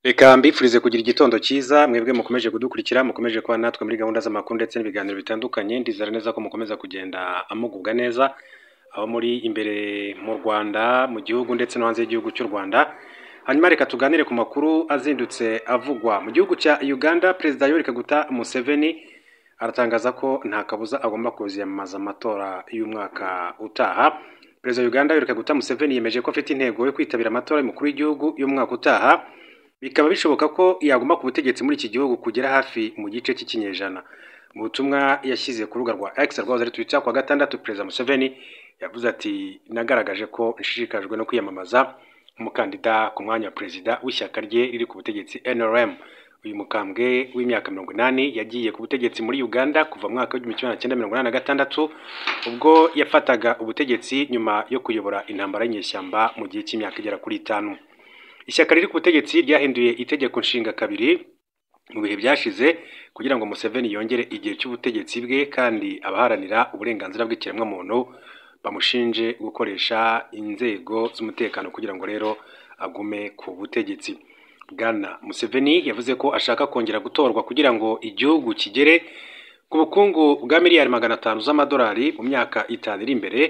Reka mbifurize kugira igitondo cyiza mwebwe mukomeje kudukurikira mukomeje kuba natwe muri gahunda z'amakuru ndetse n'ibiganiro bitandukanye ndizera neza ko mukomeza kugenda amugubwa neza aho muri imbere mu Rwanda mu gihugu ndetse no hanze y'igihugu cy'u Rwanda. Hanyuma reka tuganire ku makuru azindutse avugwa mu gihugu cya Uganda. Perezida Yoweri Kaguta Museveni aratangaza ko nta kabuza agomba kuziyamamaza amatora y'umwaka utaha. Perezida wa Uganda Yoweri Kaguta Museveni yemeje ko afite intego yo kwitabira amatora y'umukuru w'igihugu y'umwaka utaha. Bikaba bishoboka ko yaguma ku butegetsi muri iki gihugu kugera hafi mu gice cy'ikinyejana. Mu butumwa yashyize ku rubuga rwa X rwahoze ari Twitter kwa gatandatu, Perezida Museveni yavuze ati nagaragaje ko nshishikajwe no kwiyamamaza umukandida ku mwanya wa perezida w'ishyaka rye riri ku butegetsi NRM. Uyu mukambwe w'imyaka 80 yagiye ku butegetsi muri Uganda kuva mu mwaka wa 1986 ubwo yafataga ubutegetsi nyuma yo kuyobora intambara y'inyeshyamba mu gihe cy'imyaka igera kuri 5. Ishyaka riri ku butegetsi ryahinduye itegeko nshinga kabiri mu bihe byashize kugira ngo Museveni yongere igihe cy'ubutegetsi bwe, kandi abaharanira uburenganzira bw'ikiremwamuntu bamushinje gukoresha inzego z'umutekano kugira ngo rero agume ku butegetsi. Bwana Museveni yavuze ko ashaka kongera gutorwa kugira ngo igihugu kigere ku bukungu bwa miliyari 500 z'amadolari mu myaka 5 iri imbere.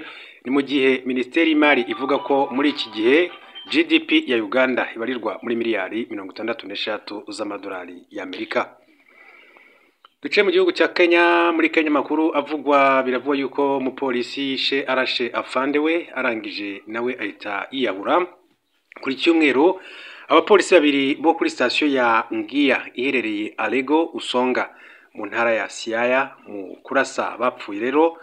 Ni mu gihe Minisiteri y'Imari ivuga ko muri iki gihe GDP ya Uganda ibarirwa muri miliyari 66 z'amadolari y'Amerika. Duce mu gihugu cya Kenya. Muri Kenya makuru avugwa biravugwa yuko umupolisi yishe arashe afande we arangije nawe ahita yiyahura. Kuri cyumweru abapolisi babiri bo kuri station ya Ngia iherereye Alego Usonga mu ntara ya Siaya mu kurasa bapfuye rero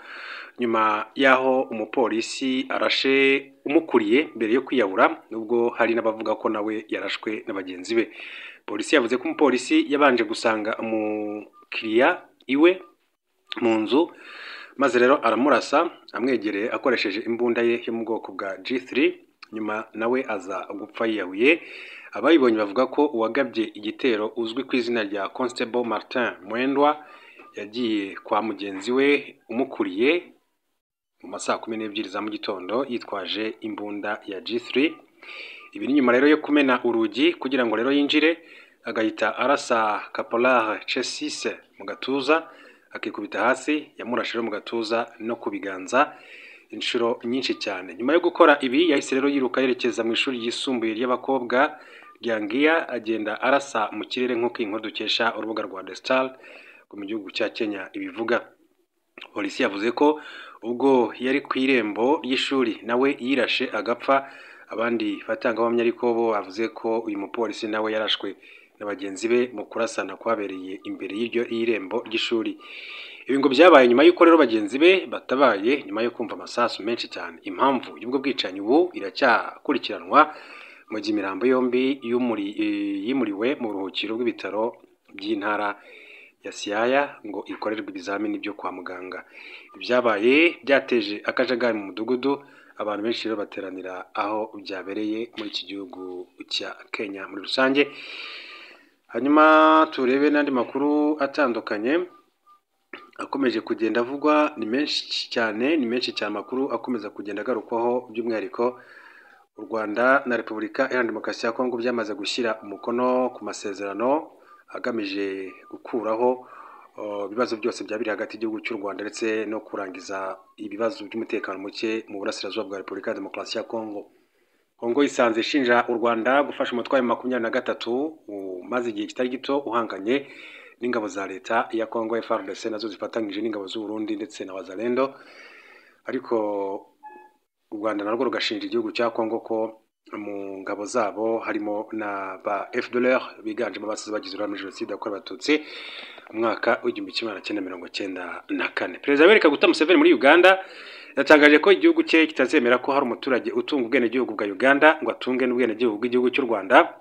nyuma yaho umupolisi arashe umukuriye mbere yo kwiyahura, nubwo hari n'abavuga ko nawe yarashwe n'abagenzi be. Polisi yavuze ko umupolisi yabanje gusanga umukiriya iwe mu nzu maze rero aramurasa amwegereye akoresheje imbunda ye yo mu bwoko bwa G3, nyuma nawe aza gupfa yiyahuye. Abayibonye bavuga ko uwagabye igitero uzwi ku izina rya Constable Martin Mwendwa yagiye kwa mugenzi we umukuriye mu masaha 12 za mu gitondo yitwaje imbunda ya G3. Ibi ni nyuma rero yo kumena urugi kugira ngo rero yinjire, agahita arasa Caporal Chesise mu gatuza akikubita hasi, yamurashije mu gatuza no kubiganza inshuro nyinshi cyane. Nyuma yo gukora ibi yahise rero yiruka yerekeza mu ishuri ryisumbuye ry'abakobwa rya Ngia, agenda arasa mu kirere nk'uko inkuru dukesha urubuga rwa The Star mu gihugu cya Kenya ibivuga. Polisi yavuze ko ubwo yari ku irembo y'ishuri nawe yirashe agapfa. Abandi batangabuhamya ariko bo bavuze ko uyu mupolisi nawe yarashwe na bagenzi be mu kurasana kwabereye imbere y'irembo ry'ishuri. Ibi ngo byabaye nyuma y'uko rero bagenzi be batabaye nyuma yo kumva amasasu menshi cyane. Impamvu y'ubwo bwicanyi ubu iracyakurikiranwa mu gihe imirambo yombi yimuriwe mu buruhukiro bw'ibitaro by'intara ya Siaya ngo ikorerwe ibizamini byo kwa muganga. Ibyabaye byateje akajagari mu mudugudu, abantu benshi rero bateranira aho byabereye muri iki gihugu cya Kenya muri rusange. Hanyuma turebe n'andi makuru atandukanye akomeje kugenda avugwa. Ni menshi cyane amakuru akomeza kugenda agarukwaho, by'umwihariko u Rwanda na Repubulika Iharanira Demokarasi ya Kongo byamaze gushyira umukono ku masezerano agamije gukuraho ibibazo byose byabiri hagati y'igihugu cy'u Rwanda ndetse no kurangiza ibibazo by'umutekano muke mu burasirazuba bwa Repubulika ya Demokarasi ya Kongo. Kongo isanze ishinja u Rwanda gufasha umutwe wa 23 maze igihe kitari gito uhanganye n'ingabo za leta ya Kongo FARDC nazo zifatanyije n'ingabo z'u Burundi ndetse na Wazalendo. Ariko u Rwanda narwo rugashinja igihugu cya Kongo ko mu ngabo zabo harimo na ba FDLR biganjemo abasize bagize uruhare muri jenoside yakorewe abatutsi mu mwaka w'1994. Perezida Yoweri Kaguta Museveni muri Uganda yatangaje ko igihugu cye kitazemera ko hari umuturage utunga ubwenegihugu bwa Uganda ngo atunge n'ubwenegihugu bw'igihugu cy'u Rwanda.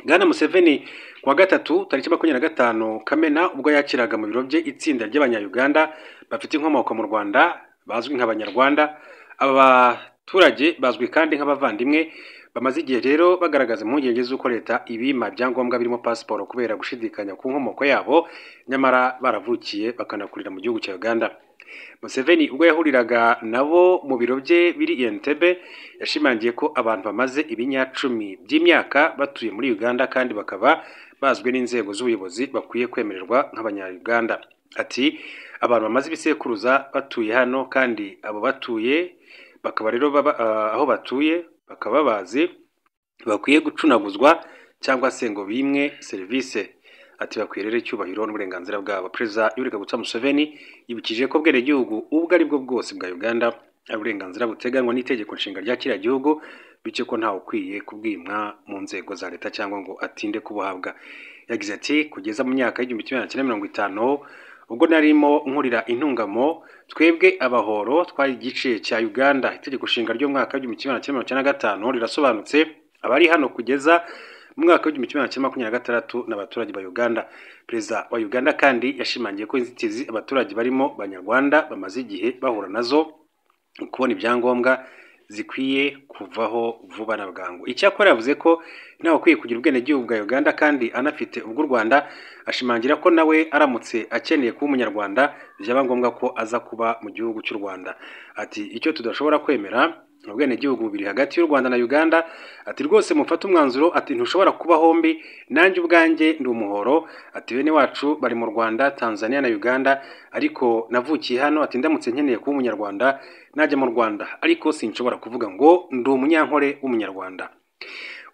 Bwana Museveni kuwa gatatu tariki 25 Kamena ubwo yakiraga mu biro bye itsinda ry'abanya-Uganda bafite inkomoko mu Rwanda bazwi nk'abanyarwanda. Aba baturage bazwi kandi nk'abavandimwe bamaze igihe rero bagaragaza impungenge z'uko leta ibima byangombwa birimo passport kubera gushidikanya ku nkomoko yabo, nyamara baravukiye bakanakurira mu gihugu cya Uganda. Museveni ubwo yahuriraga nabo mu biro bye biri Entebbe yashimangiye ko abantu bamaze ibinyacumi by'imyaka batuye muri Uganda kandi bakaba bazwi n'inzego z'ubuyobozi bakwiye kwemererwa nk'abanya-Uganda. Ati abantu bamaze ibisekuruza batuye hano kandi abo batuye bakaba rero aho batuye bakaba bazi bakwiye gucunaguzwa cyangwa se ngo bimwe serivisi. Ati bakwiye rero icyubahiro n'uburenganzira bwabo. Perezida Yoweri Kaguta Museveni yibukije ko ubwenegihugu ubwo ari bwo bwose bwa Uganda ari uburenganzira buteganywa n'itegeko nshinga rya kiriya gihugu, bityo ko ntawe ukwiye kubwimwa mu nzego za leta cyangwa ngo atinde kubuhabwa. Yagize ati kugeza mu myaka y'1950 ubwo narimo nkurira intungamo twebwe abahoro twari igice cya Uganda. Itegeko nshinga ryo mwaka w'1995 rirasobanutse abari hano kugeza mu mwaka w'1926 n'abaturage ba Uganda. Perezida wa Uganda kandi yashimangiye ko inzitizi abaturage barimo Banyarwanda bamaze igihe bahura nazo kubona ibyangombwa zikwiye kuvaho vuba na bwangu. Icyakora yavuze ko nawe ukwiye kugira ubwenegihugu bwa Uganda kandi anafite ubw'u Rwanda. Ashimangira ko nawe aramutse akeneye kuba umunyarwanda byaba ngombwa ko aza kuba mu gihugu cy'u Rwanda. Ati icyo tudashobora kwemera ubwenegihugu bubiri hagati y'u Rwanda na Uganda. Ati rwose mufate umwanzuro. Ati ntushobora kuba hombi, nanjye ubwanjye ndi umuhoro. Ati bene wacu bari mu Rwanda, Tanzania na Uganda, ariko navukiye hano. Ati ndamutse nkeneye kuba umunyarwanda najya mu Rwanda, ariko sinshobora kuvuga ngo ndi umunyankore w'umunyarwanda.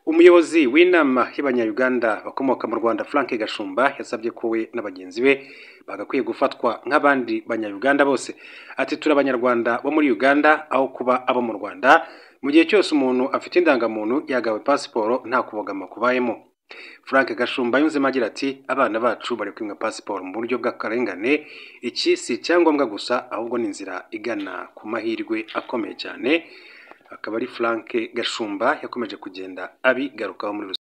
Umuyobozi w'inama y'abanya-Uganda bakomoka mu Rwanda Frank Gashumba yasabye ko we n'abagenzi be bagakwiye gufatwa nk'abandi banya-Uganda bose. Ati turi abanyarwanda bo muri Uganda aho kuba abo mu Rwanda. Mu gihe cyose umuntu afite indangamuntu yagawe pasiporo nta kubogama kubayemo. Frank Gashumba yunzemo agira ati abana bacu bari kwimwa pasiporo mu buryo bw'akarengane. Iki si icyangombwa gusa ahubwo ni inzira igana ku mahirwe akomeye cyane. Akaba ari Frank Gashumba yakomeje kugenda abigarukaho muri